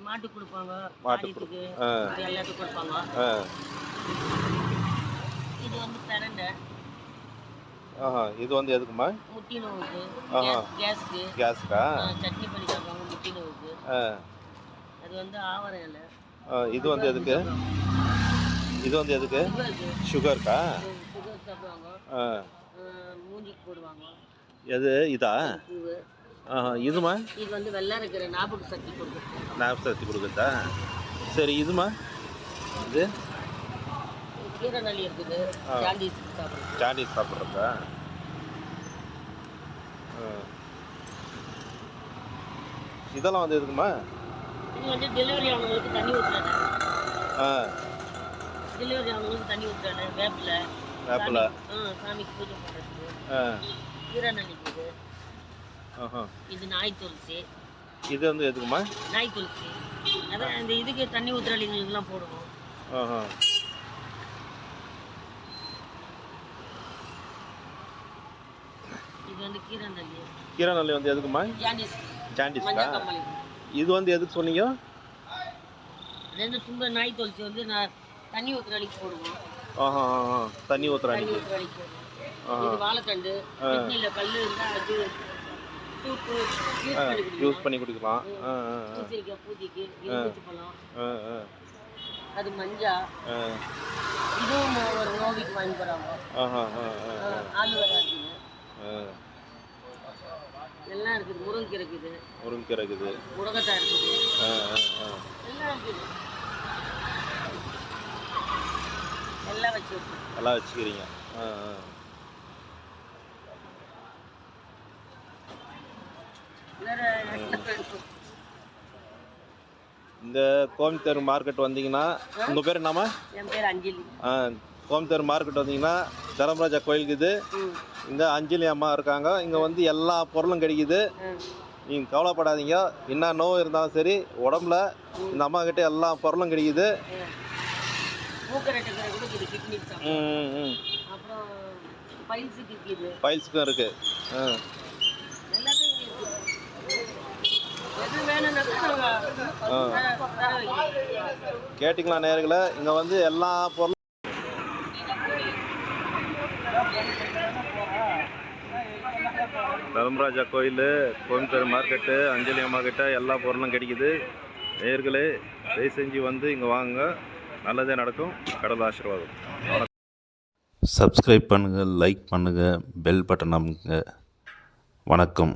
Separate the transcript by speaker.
Speaker 1: மாட்டுக்கு கொடுப்பாங்க,
Speaker 2: மாட்டுக்கு
Speaker 1: எல்லாத்துக்கும் கொடுப்பாங்க. இது வந்து பிரண்டை.
Speaker 2: இது வந்து எதுக்குமா?
Speaker 1: முட்டி நோவுக்கு, கேஸ்க்கு.
Speaker 2: கேஸ்க்கா?
Speaker 1: சட்னி பண்ணி சாப்பிடுவாங்க முட்டி நோவுக்கு. அது வந்து ஆவரை இலை.
Speaker 2: இது வந்து எதுக்கு? இது வந்து எதுக்கு? சுகருக்கா?
Speaker 1: சுகர் சாப்பிடுவாங்க. மூஞ்சிக்கு போடுவாங்க.
Speaker 2: எது இதா?
Speaker 1: பூவு.
Speaker 2: இதுமா?
Speaker 1: இது வந்து வெள்ளை இருக்கிற ஞாபக சக்தி கொடுக்குது.
Speaker 2: ஞாபக சக்தி கொடுக்குதா? சரி, இதுமா? இது
Speaker 1: கீரை நல்லி இருக்குது. ஜாண்டிஸ் சாப்பிடுறது.
Speaker 2: ஜாண்டிஸ் சாப்பிட்றதா? இதெல்லாம் வந்து எதுக்குமா?
Speaker 1: இது வந்து டெலிவரி ஆனவங்களுக்கு தண்ணி ஊற்றுறாங்க. டெலிவரி ஆனவங்களுக்கு தண்ணி ஊற்றுறாங்க. வேப்பிலை. சாமிக்கு பூஜை பண்ணுறதுக்கு. கீரை நல்லிக்குது. இது நாய் துளசி.
Speaker 2: இது வந்து எதுக்குமா?
Speaker 1: நாய் துளசி. அதான் இந்த இதுக்கு தண்ணி ஊற்றுறாளிங்களுக்குலாம் போடுவோம். இது வந்து கீரை நல்லி.
Speaker 2: கீரை நல்லி வந்து எதுக்குமா? ஜாண்டிஸ்க்கா? இது வந்து எதுக்கு சொன்னீங்க?
Speaker 1: ரெண்டு துண்டு நாய் துளசி வந்து நான் தண்ணி ஊற்றுறாளிக்கு போடுவோம்.
Speaker 2: தண்ணி ஊற்றுறாளிக்கு.
Speaker 1: இது வாழைத்தண்டு. கிட்னியில் கல் இருந்தால் அது
Speaker 2: யூஸ் பண்ணி குடிக்கலாம்.
Speaker 1: பூஜைக்கு பூஜைக்கு எலுமிச்சை பழம். அது மஞ்சா. இதுவும் ஒரு நோவிக்கு வாங்கி போகிறாங்க. ஆலுவேரா இருக்குது. எல்லாம் இருக்குது. முருங்கீரை இருக்குது. முருங்கைக்காய் இருக்குது. எல்லாம் இருக்குது. எல்லாம்
Speaker 2: வச்சுக்கிறீங்க. இந்த கோயம்புத்தூர் மார்க்கெட் வந்தீங்கன்னா, உங்கள் பேர் என்னம்மா?
Speaker 1: என் பேர் அஞ்சலி.
Speaker 2: கோயம்புத்தூர் மார்க்கெட் வந்தீங்கன்னா தர்மராஜா கோயிலுக்கு இது. இங்கே அஞ்சலி அம்மா இருக்காங்க. இங்கே வந்து எல்லா பொருளும் கிடைக்குது. நீங்கள் கவலைப்படாதீங்க. என்ன நோய் இருந்தாலும் சரி, உடம்புல இந்த அம்மா கிட்ட எல்லா பொருளும் கிடைக்குது. பைல்ஸுக்கும் இருக்குது. கேட்டிங்களா நேயர்களே? இங்கே வந்து எல்லா பொருளும் தர்மராஜா கோயில், கோயம்புத்தூர் மார்க்கெட்டு, அஞ்சலி அம்மா கிட்ட எல்லா பொருளும் கிடைக்குது. நேயர்களே, தயவு செஞ்சு வந்து இங்கே வாங்க. நல்லதே நடக்கும். கடவுள் ஆசீர்வாதம். சப்ஸ்கிரைப் பண்ணுங்கள், லைக் பண்ணுங்கள், பெல் பட்டன் அமுக்குங்க. வணக்கம்.